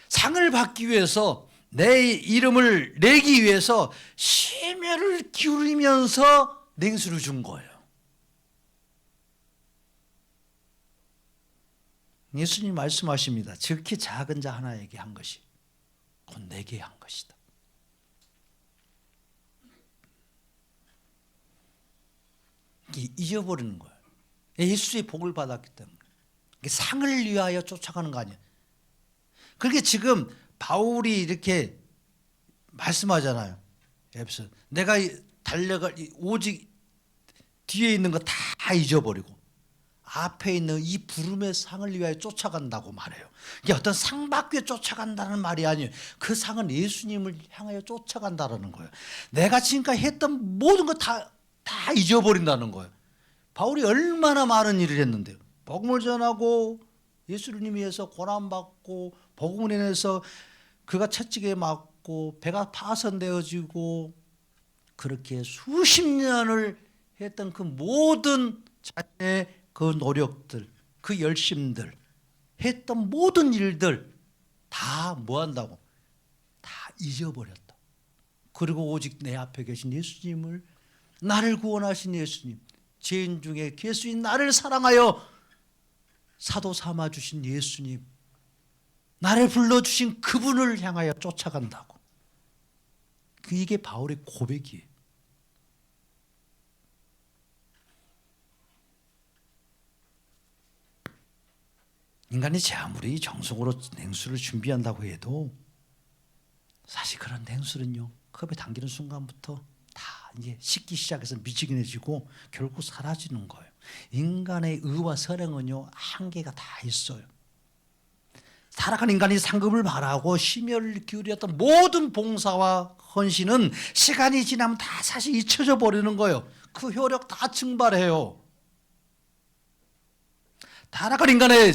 상을 받기 위해서 내 이름을 내기 위해서 심혈을 기울이면서 냉수를 준 거예요. 예수님 말씀하십니다. 지극히 작은 자 하나에게 한 것이 곧 내게 한 것이다. 잊어버리는 거예요. 예수의 복을 받았기 때문에. 상을 위하여 쫓아가는 거 아니에요. 그렇게 지금 바울이 이렇게 말씀하잖아요. 내가 달려갈 오직 뒤에 있는 거 다 잊어버리고 앞에 있는 이 부름의 상을 위하여 쫓아간다고 말해요. 이게 어떤 상 받기 위해 쫓아간다는 말이 아니에요. 그 상은 예수님을 향하여 쫓아간다는 거예요. 내가 지금까지 했던 모든 거 다 잊어버린다는 거예요. 바울이 얼마나 많은 일을 했는데요. 복음을 전하고 예수님을 위해서 고난받고 복음을 인해서 그가 채찍에 맞고 배가 파손되어지고 그렇게 수십 년을 했던 그 모든 자신의 그 노력들, 그 열심들, 했던 모든 일들 다 뭐한다고? 다 잊어버렸다. 그리고 오직 내 앞에 계신 예수님을, 나를 구원하신 예수님, 죄인 중에 예수인 나를 사랑하여 사도 삼아주신 예수님, 나를 불러주신 그분을 향하여 쫓아간다고. 이게 바울의 고백이에요. 인간이 아무리 정성으로 냉수를 준비한다고 해도 사실 그런 냉수는요, 컵에 담기는 순간부터 다 이제 식기 시작해서 미지근해지고 결국 사라지는 거예요. 인간의 의와 선행은요, 한계가 다 있어요. 살아가는 인간이 상급을 바라고 심혈을 기울였던 모든 봉사와 헌신은 시간이 지나면 다 사실 잊혀져 버리는 거예요. 그 효력 다 증발해요. 타락한 인간의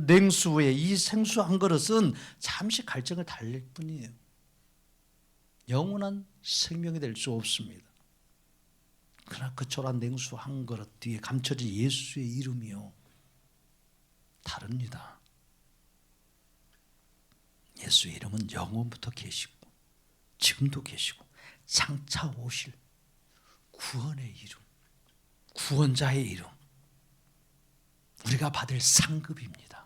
냉수에 이 생수 한 그릇은 잠시 갈증을 달랠 뿐이에요. 영원한 생명이 될 수 없습니다. 그러나 그 초라한 냉수 한 그릇 뒤에 감춰진 예수의 이름이요, 다릅니다. 예수의 이름은 영원부터 계시고 지금도 계시고 장차 오실 구원의 이름, 구원자의 이름, 우리가 받을 상급입니다.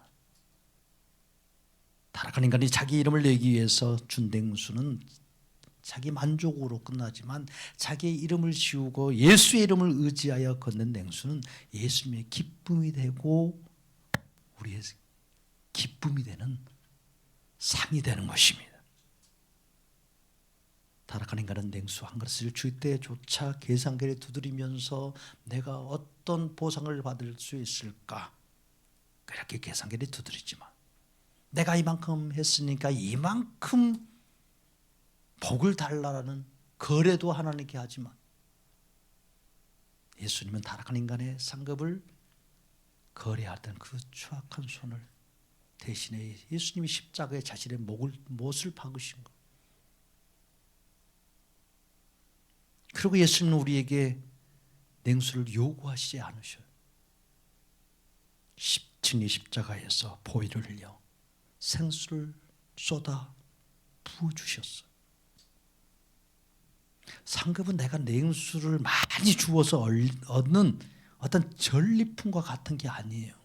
타락한 인간이 자기 이름을 내기 위해서 준 냉수는 자기 만족으로 끝나지만 자기의 이름을 지우고 예수의 이름을 의지하여 걷는 냉수는 예수님의 기쁨이 되고 우리의 기쁨이 되는 상이 되는 것입니다. 타락한 인간은 냉수 한 그릇을 줄 때조차 계산기를 두드리면서 내가 어떤 보상을 받을 수 있을까, 그렇게 계산기를 두드리지만 내가 이만큼 했으니까 이만큼 복을 달라라는 거래도 하나님께 하지만 예수님은 타락한 인간의 상급을 거래하던 그 추악한 손을 대신에 예수님이 십자가에 자신의 못을 박으신 것. 그리고 예수님은 우리에게 냉수를 요구하시지 않으셔요. 증인 십자가에서 보혈을 흘려 생수를 쏟아 부어주셨어요. 상급은 내가 냉수를 많이 주어서 얻는 어떤 전리품과 같은 게 아니에요.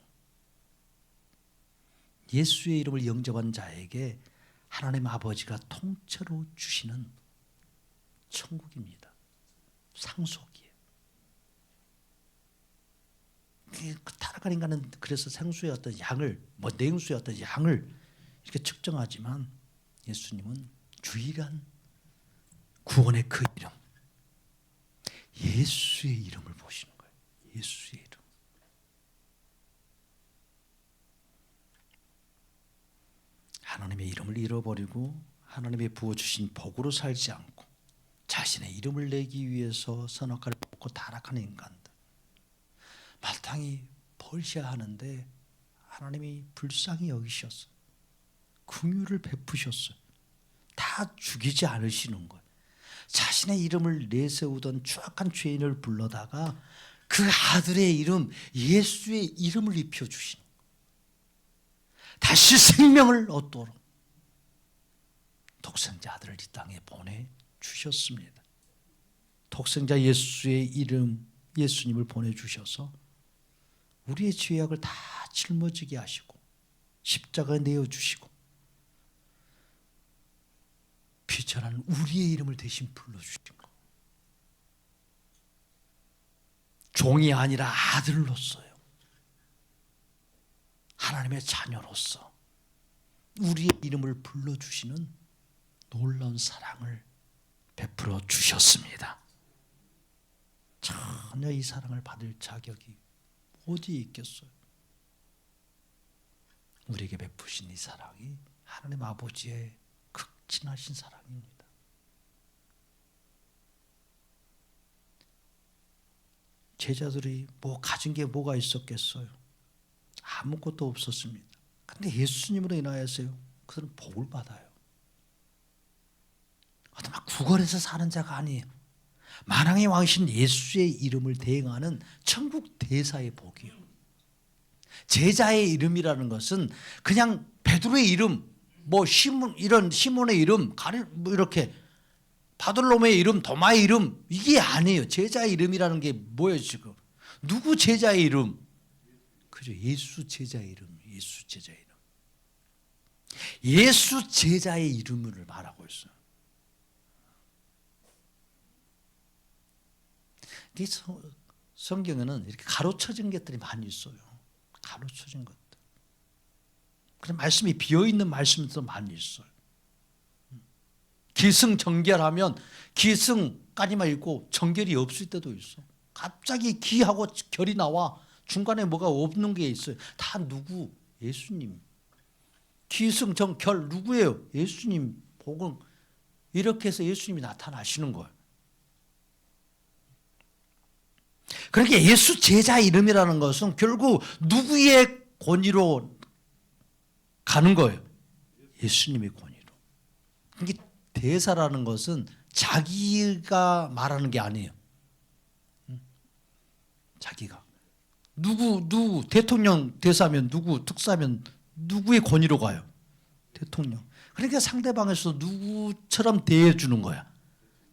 예수의 이름을 영접한 자에게 하나님 아버지가 통째로 주시는 천국입니다. 상속이에요. 타락한 인간은 그래서 생수의 어떤 양을, 냉수의 어떤 양을 이렇게 측정하지만 예수님은 유일한 구원의 그 이름, 예수의 이름을 보시는 거예요. 예수의 이름. 하나님의 이름을 잃어버리고 하나님의 부어주신 복으로 살지 않고 자신의 이름을 내기 위해서 선악과를 먹고 타락하는 인간들, 마땅히 벌셔야 하는데 하나님이 불쌍히 여기셨어요. 긍휼을 베푸셨어요. 다 죽이지 않으시는 거예요. 자신의 이름을 내세우던 추악한 죄인을 불러다가 그 아들의 이름, 예수의 이름을 입혀주시는 거예요. 다시 생명을 얻도록 독생자 아들을 이 땅에 보내주셨습니다. 독생자 예수의 이름, 예수님을 보내주셔서 우리의 죄악을 다 짊어지게 하시고 십자가에 내어주시고 비천한 우리의 이름을 대신 불러주신 것. 종이 아니라 아들로서요, 하나님의 자녀로서 우리의 이름을 불러주시는 놀라운 사랑을 베풀어 주셨습니다. 전혀 이 사랑을 받을 자격이 어디에 있겠어요? 우리에게 베푸신 이 사랑이 하나님 아버지의 극진하신 사랑입니다. 제자들이 가진 게 뭐가 있었겠어요? 아무것도 없었습니다. 근데 예수님으로 인하여서요, 그들은 복을 받아요. 막 구걸해서 사는 자가 아니에요. 만왕의 왕이신 예수의 이름을 대행하는 천국 대사의 복이요. 제자의 이름이라는 것은 그냥 베드로의 이름, 시몬의 이름, 이렇게 바돌로메의 이름, 도마의 이름, 이게 아니에요. 제자의 이름이라는 게 뭐예요 지금? 누구 제자의 이름? 그죠? 예수 제자의 이름, 예수 제자의 이름. 예수 제자의 이름을 말하고 있어요. 성경에는 이렇게 가로쳐진 것들이 많이 있어요. 가로쳐진 것들. 그런 말씀이 비어있는 말씀도 많이 있어요. 기승전결하면 기승까지만 읽고 전결이 없을 때도 있어. 갑자기 기하고 결이 나와 중간에 뭐가 없는 게 있어요. 다 누구? 예수님. 기승전결 누구예요? 예수님. 복음. 이렇게 해서 예수님이 나타나시는 거예요. 그러니까 예수 제자 이름이라는 것은 결국 누구의 권위로 가는 거예요? 예수님의 권위로. 이게 대사라는 것은 자기가 말하는 게 아니에요. 자기가. 누구, 대통령 대사면 누구, 특사면 누구의 권위로 가요? 대통령. 그러니까 상대방에서 누구처럼 대해주는 거야.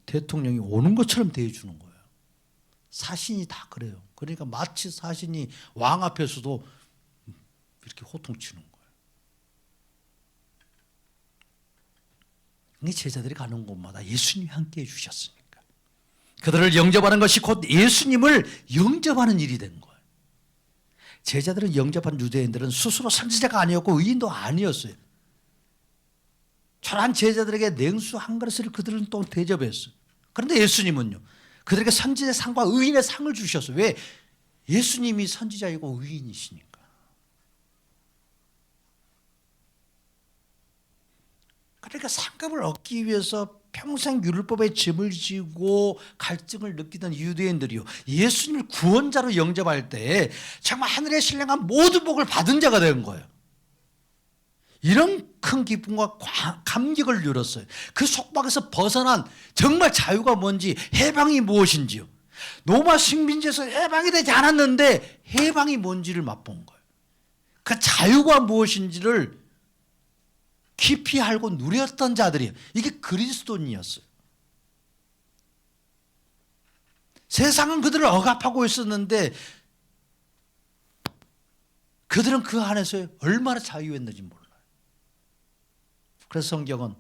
대통령이 오는 것처럼 대해주는 거예요. 사신이 다 그래요. 그러니까 마치 사신이 왕 앞에서도 이렇게 호통치는 거예요. 이 제자들이 가는 곳마다 예수님이 함께해 주셨으니까. 그들을 영접하는 것이 곧 예수님을 영접하는 일이 된 거예요. 제자들을 영접한 유대인들은 스스로 선지자가 아니었고 의인도 아니었어요. 초라한 제자들에게 냉수 한 그릇을 그들은 또 대접했어요. 그런데 예수님은요, 그들에게 선지자의 상과 의인의 상을 주셨어요. 왜? 예수님이 선지자이고 의인이시니까. 그러니까 상급을 얻기 위해서 평생 율법의 짐을 지고 갈증을 느끼던 유대인들이요, 예수님을 구원자로 영접할 때 정말 하늘의 신령한 모든 복을 받은 자가 된 거예요. 이런 큰 기쁨과 감격을 누렸어요. 그 속박에서 벗어난 정말 자유가 뭔지, 해방이 무엇인지요. 로마 식민지에서 해방이 되지 않았는데 해방이 뭔지를 맛본 거예요. 그 자유가 무엇인지를 깊이 알고 누렸던 자들이에요. 이게 그리스도인이었어요. 세상은 그들을 억압하고 있었는데 그들은 그 안에서 얼마나 자유했는지 몰라요. 그래서 성경은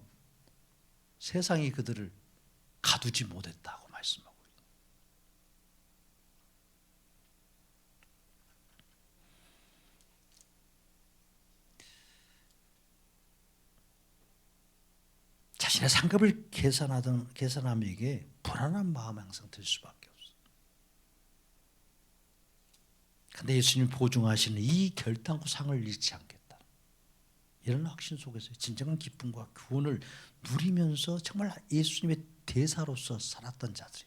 세상이 그들을 가두지 못했다고 말씀하고 있어요. 자신의 상급을 계산함에게 불안한 마음이 항상 들 수밖에 없어요. 그런데 예수님이 보증하시는 이 결단코 상을 잃지 않겠다, 이런 확신 속에서 진정한 기쁨과 구원을 누리면서 정말 예수님의 대사로서 살았던 자들이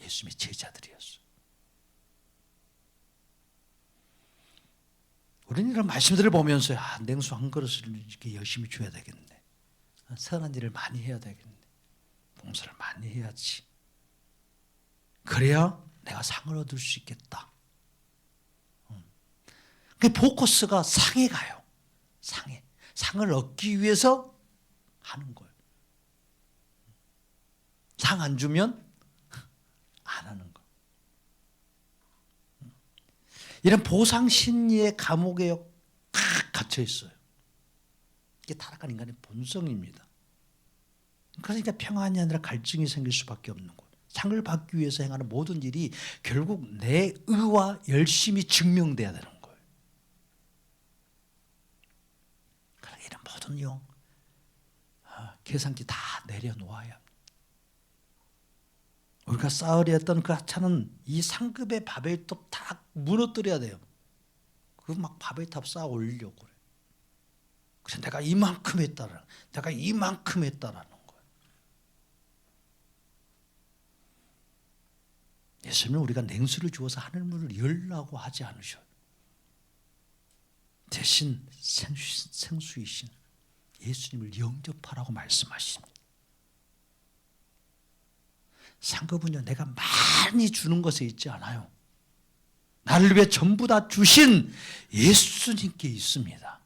예수님의 제자들이었어요. 우리는 이런 말씀들을 보면서 냉수 한 그릇을 이렇게 열심히 줘야 되겠네, 선한 일을 많이 해야 되겠네, 봉사를 많이 해야지, 그래야 내가 상을 얻을 수 있겠다. 그 포커스가 상에 가요. 상을 얻기 위해서 하는 거예요. 상 안 주면 안 하는 거. 이런 보상 심리의 감옥에 탁 갇혀 있어요. 이게 타락한 인간의 본성입니다. 그러니까 평안이 아니라 갈증이 생길 수밖에 없는 거예요. 상을 받기 위해서 행하는 모든 일이 결국 내 의와 열심이 증명돼야 되는 거예요. 그러니까 이런 모든 계산기 다 내려놓아야 합니다. 우리가 쌓으려 했던 그 하찮은 이 상급의 바벨탑 다 무너뜨려야 돼요. 그 막 바벨탑 쌓아 올리려고 그래. 그래서 내가 이만큼 했다라는 거예요. 예수님은 우리가 냉수를 주어서 하늘문을 열라고 하지 않으셔요. 대신 생수이신 예수님을 영접하라고 말씀하십니다. 상급은요, 내가 많이 주는 것에 있지 않아요. 나를 위해 전부 다 주신 예수님께 있습니다.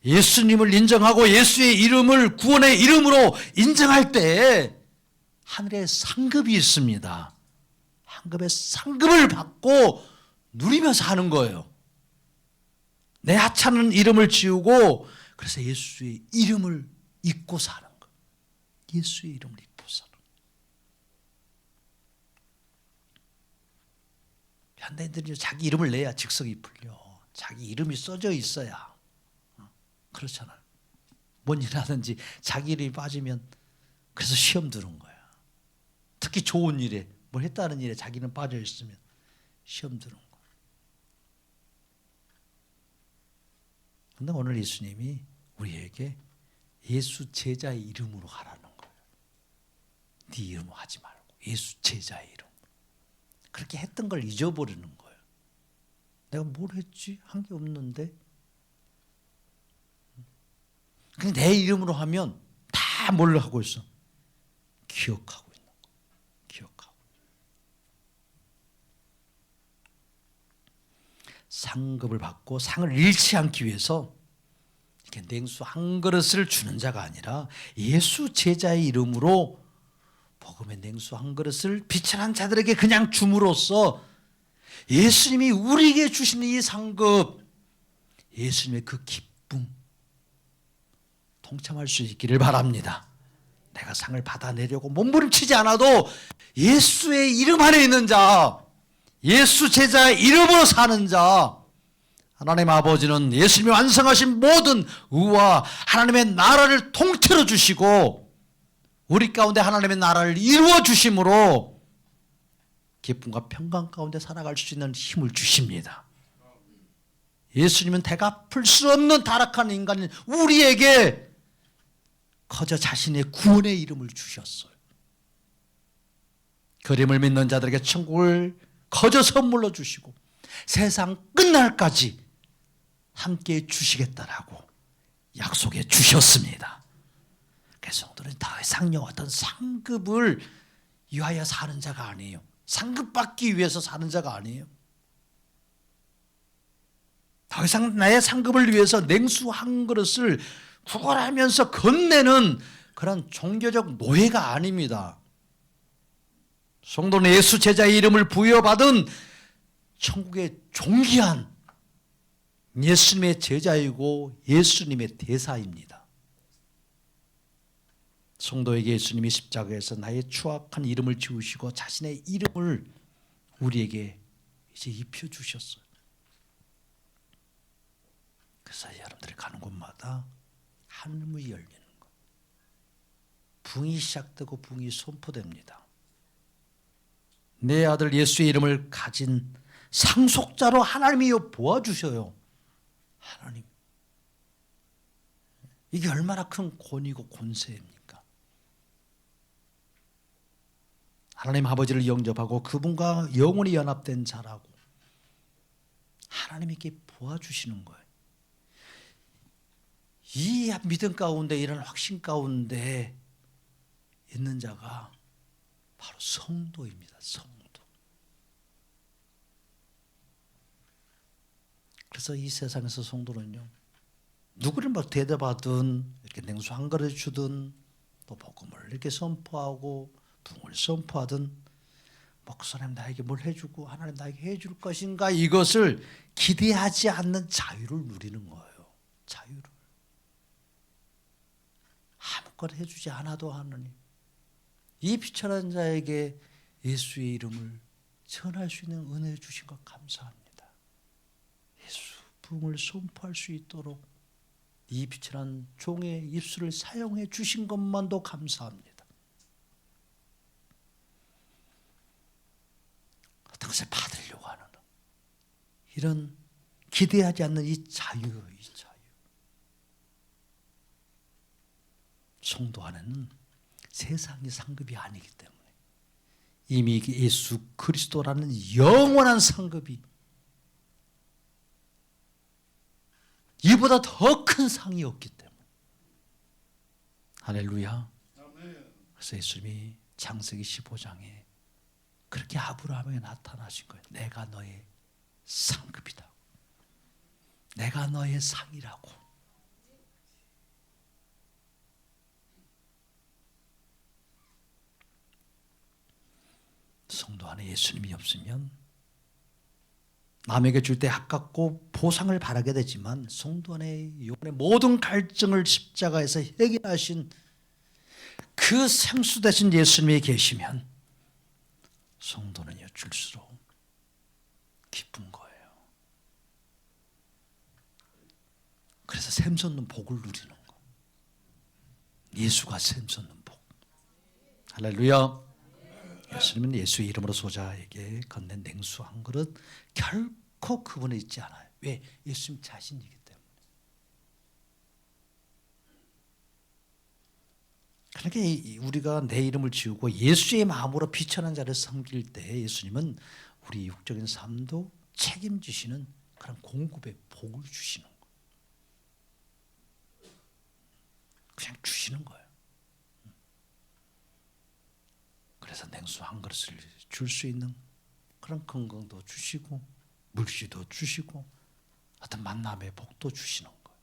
예수님을 인정하고 예수의 이름을 구원의 이름으로 인정할 때 하늘에 상급이 있습니다. 상급의 상급을 받고 누리면서 하는 거예요. 내 하찮은 이름을 지우고, 그래서 예수의 이름을 잊고 사는 거예요. 예수의 이름을 잊고 사는 거예요. 현대인들이 자기 이름을 내야 직성이 풀려. 자기 이름이 써져 있어야. 그렇잖아요. 뭔 일 하든지 자기 이름이 빠지면 그래서 시험 드는 거야. 특히 좋은 일에, 뭘 했다는 일에 자기는 빠져 있으면 시험 드는 거야. 그런데 오늘 예수님이 우리에게 예수 제자의 이름으로 하라는 거예요. 네 이름으로 하지 말고 예수 제자의 이름. 그렇게 했던 걸 잊어버리는 거예요. 내가 뭘 했지? 한 게 없는데. 그냥 내 이름으로 하면 다 뭘 하고 있어? 기억하고 있는 거. 기억하고. 상급을 받고 상을 잃지 않기 위해서 이렇게 냉수 한 그릇을 주는 자가 아니라 예수 제자의 이름으로 복음의 냉수 한 그릇을 비천한 자들에게 그냥 줌으로써 예수님이 우리에게 주시는 이 상급, 예수님의 그 기쁨 동참할 수 있기를 바랍니다. 내가 상을 받아내려고 몸부림치지 않아도 예수의 이름 안에 있는 자, 예수 제자의 이름으로 사는 자, 하나님 아버지는 예수님이 완성하신 모든 의와 하나님의 나라를 통째로 주시고 우리 가운데 하나님의 나라를 이루어 주심으로 기쁨과 평강 가운데 살아갈 수 있는 힘을 주십니다. 예수님은 되갚을 수 없는 타락한 인간인 우리에게 거저 자신의 구원의 이름을 주셨어요. 그림을 믿는 자들에게 천국을 거저 선물로 주시고 세상 끝날까지 함께 주시겠다라고 약속해 주셨습니다. 그래서 성도는 더 이상 어떤 상급을 위하여 사는 자가 아니에요. 상급 받기 위해서 사는 자가 아니에요. 더 이상 나의 상급을 위해서 냉수 한 그릇을 구걸하면서 건네는 그런 종교적 노예가 아닙니다. 성도는 예수 제자의 이름을 부여받은 천국의 존귀한 예수님의 제자이고 예수님의 대사입니다. 성도에게 예수님이 십자가에서 나의 추악한 이름을 지우시고 자신의 이름을 우리에게 이제 입혀주셨어요. 그래서 여러분들이 가는 곳마다 하늘문이 열리는 것, 붕이 시작되고 붕이 선포됩니다. 내 아들 예수의 이름을 가진 상속자로 하나님이 보아주셔요. 하나님, 이게 얼마나 큰 권위고 권세입니까? 하나님 아버지를 영접하고 그분과 영원히 연합된 자라고 하나님께 보아주시는 거예요. 이 믿음 가운데 이런 확신 가운데 있는 자가 바로 성도입니다. 성도. 그래서 이 세상에서 성도는요, 누구를 막 대접하든 이렇게 냉수 한 그릇 주든 또 복음을 이렇게 선포하고 붕을 선포하든 목사님 나에게 뭘 해주고 하나님 나에게 해줄 것인가 이것을 기대하지 않는 자유를 누리는 거예요. 자유를. 아무것도 해주지 않아도 하느님 이 비천한 자에게 예수의 이름을 전할 수 있는 은혜 주신 것 감사합니다. 예수 부흥을 선포할 수 있도록 이 비천한 종의 입술을 사용해 주신 것만도 감사합니다. 어떤 것을 받으려고 하는 이런 기대하지 않는 이 자유예요. 이 자유. 성도 안에는 세상의 상급이 아니기 때문에 이미 예수 그리스도라는 영원한 상급이 이보다 더 큰 상이 없기 때문에 할렐루야. 그래서 예수님이 창세기 15장에 그렇게 아브라함에게 나타나신 거예요. 내가 너의 상급이다. 내가 너의 상이라고. 성도 안에 예수님이 없으면 남에게 줄 때 아깝고 보상을 바라게 되지만 성도 안에 영혼의 모든 갈증을 십자가에서 해결하신 그 생수 되신 예수님이 계시면 성도는요 줄수록 기쁜 거예요. 그래서 샘솟는 복을 누리는 거. 예수가 샘솟는 복. 할렐루야. 예수님은 예수의 이름으로 소자에게 건넨 냉수 한 그릇 결코 그분에 있지 않아요. 왜? 예수님 자신이기 때문에. 그러니까 우리가 내 이름을 지우고 예수의 마음으로 비천한 자를 섬길 때 예수님은 우리 육적인 삶도 책임지시는 그런 공급의 복을 주시는 거예요. 그냥 주시는 거예요. 그래서 냉수 한 그릇을 줄 수 있는 그런 건강도 주시고 물씨도 주시고 어떤 만남의 복도 주시는 거예요.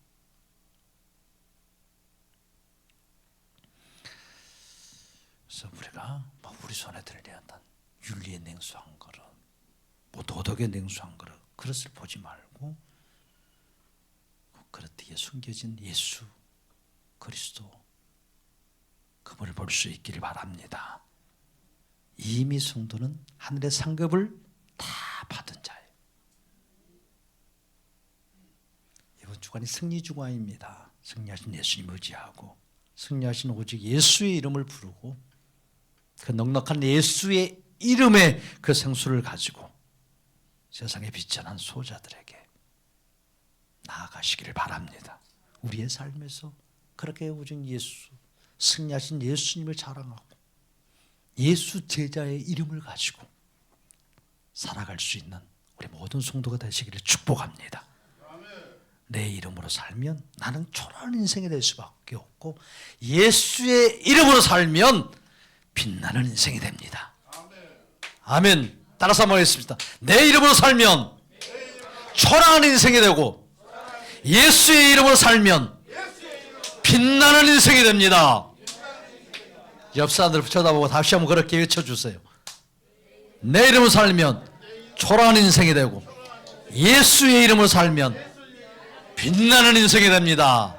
그래서 우리가 우리 손에 들려야 한다. 윤리의 냉수 한 그릇, 도덕의 냉수 한 그릇, 그릇을 보지 말고 그 그릇 뒤에 숨겨진 예수 그리스도 그분을 볼 수 있기를 바랍니다. 이미 성도는 하늘의 상급을 다 받은 자예요. 이번 주간이 승리 주간입니다. 승리하신 예수님 의지하고 승리하신 오직 예수의 이름을 부르고 그 넉넉한 예수의 이름의 그 생수를 가지고 세상에 비천한 소자들에게 나아가시기를 바랍니다. 우리의 삶에서 그렇게 오직 예수, 승리하신 예수님을 자랑하고 예수 제자의 이름을 가지고 살아갈 수 있는 우리 모든 성도가 되시기를 축복합니다. 내 이름으로 살면 나는 초라한 인생이 될 수밖에 없고 예수의 이름으로 살면 빛나는 인생이 됩니다. 아멘. 따라서 한번 하겠습니다. 내 이름으로 살면 초라한 인생이 되고 예수의 이름으로 살면 빛나는 인생이 됩니다. 옆 사람들 쳐다보고 다시 한번 그렇게 외쳐주세요. 내 이름으로 살면 초라한 인생이 되고 예수의 이름으로 살면 빛나는 인생이 됩니다.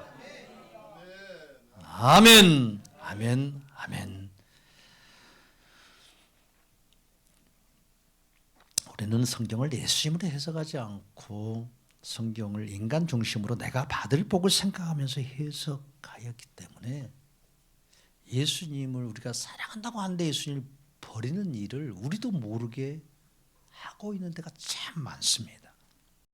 아멘, 아멘, 아멘. 우리는 성경을 예수님으로 해석하지 않고 성경을 인간 중심으로 내가 받을 복을 생각하면서 해석하였기 때문에 예수님을 우리가 사랑한다고 하는데 예수님을 버리는 일을 우리도 모르게 하고 있는 데가 참 많습니다.